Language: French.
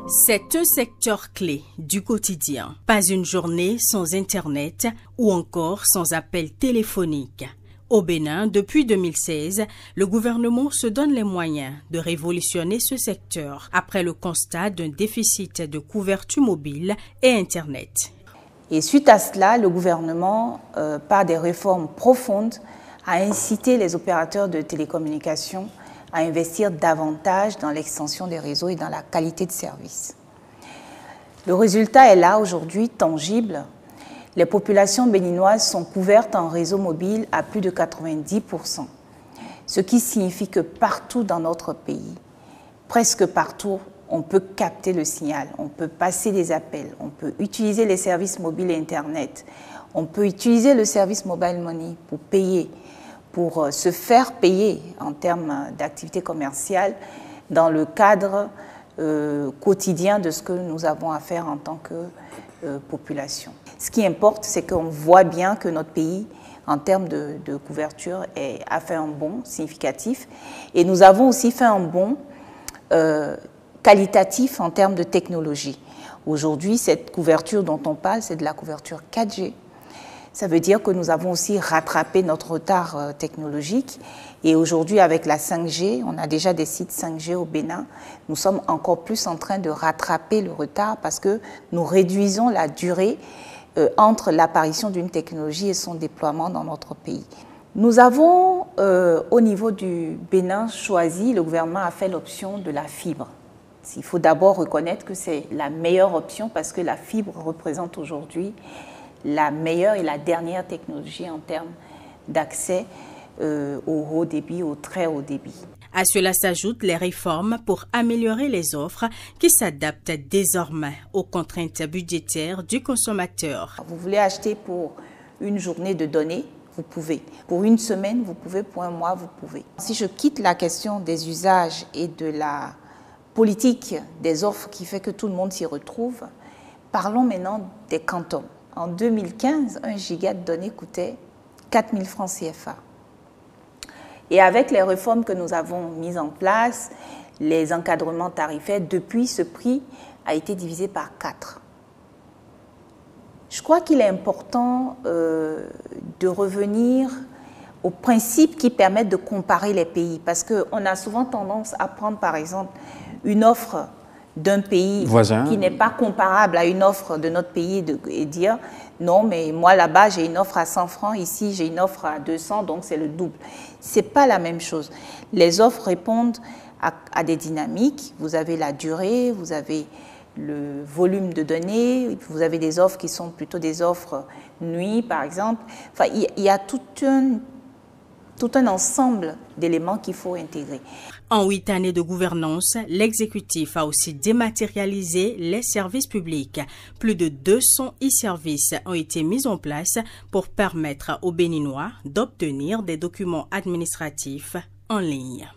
C'est un secteur clé du quotidien. Pas une journée sans Internet ou encore sans appel téléphonique. Au Bénin, depuis 2016, le gouvernement se donne les moyens de révolutionner ce secteur après le constat d'un déficit de couverture mobile et Internet. Et suite à cela, le gouvernement, par des réformes profondes, a incité les opérateurs de télécommunications à investir davantage dans l'extension des réseaux et dans la qualité de service. Le résultat est là aujourd'hui, tangible. Les populations béninoises sont couvertes en réseau mobile à plus de 90%, ce qui signifie que partout dans notre pays, presque partout, on peut capter le signal, on peut passer des appels, on peut utiliser les services mobiles et Internet, on peut utiliser le service Mobile Money pour payer, pour se faire payer en termes d'activité commerciale dans le cadre quotidien de ce que nous avons à faire en tant que population. Ce qui importe, c'est qu'on voit bien que notre pays, en termes de couverture, a fait un bond significatif. Et nous avons aussi fait un bond qualitatif en termes de technologie. Aujourd'hui, cette couverture dont on parle, c'est de la couverture 4G. Ça veut dire que nous avons aussi rattrapé notre retard technologique. Et aujourd'hui, avec la 5G, on a déjà des sites 5G au Bénin. Nous sommes encore plus en train de rattraper le retard parce que nous réduisons la durée entre l'apparition d'une technologie et son déploiement dans notre pays. Nous avons, au niveau du Bénin, choisi, le gouvernement a fait l'option de la fibre. Il faut d'abord reconnaître que c'est la meilleure option parce que la fibre représente aujourd'hui la meilleure et la dernière technologie en termes d'accès au haut débit, au très haut débit. À cela s'ajoutent les réformes pour améliorer les offres qui s'adaptent désormais aux contraintes budgétaires du consommateur. Vous voulez acheter pour une journée de données, vous pouvez. Pour une semaine, vous pouvez. Pour un mois, vous pouvez. Si je quitte la question des usages et de la politique des offres qui fait que tout le monde s'y retrouve, parlons maintenant des quantums. En 2015, 1 giga de données coûtait 4 000 francs CFA. Et avec les réformes que nous avons mises en place, les encadrements tarifaires, depuis, ce prix a été divisé par 4. Je crois qu'il est important de revenir aux principes qui permettent de comparer les pays, parce qu'on a souvent tendance à prendre, par exemple, une offre d'un pays voisin qui n'est pas comparable à une offre de notre pays et dire non, mais moi là-bas j'ai une offre à 100 francs, ici j'ai une offre à 200, donc c'est le double. C'est pas la même chose. Les offres répondent à des dynamiques. Vous avez la durée, vous avez le volume de données, vous avez des offres qui sont plutôt des offres nuit par exemple. Enfin, il y a tout un ensemble d'éléments qu'il faut intégrer. En 8 années de gouvernance, l'exécutif a aussi dématérialisé les services publics. Plus de 200 e-services ont été mis en place pour permettre aux Béninois d'obtenir des documents administratifs en ligne.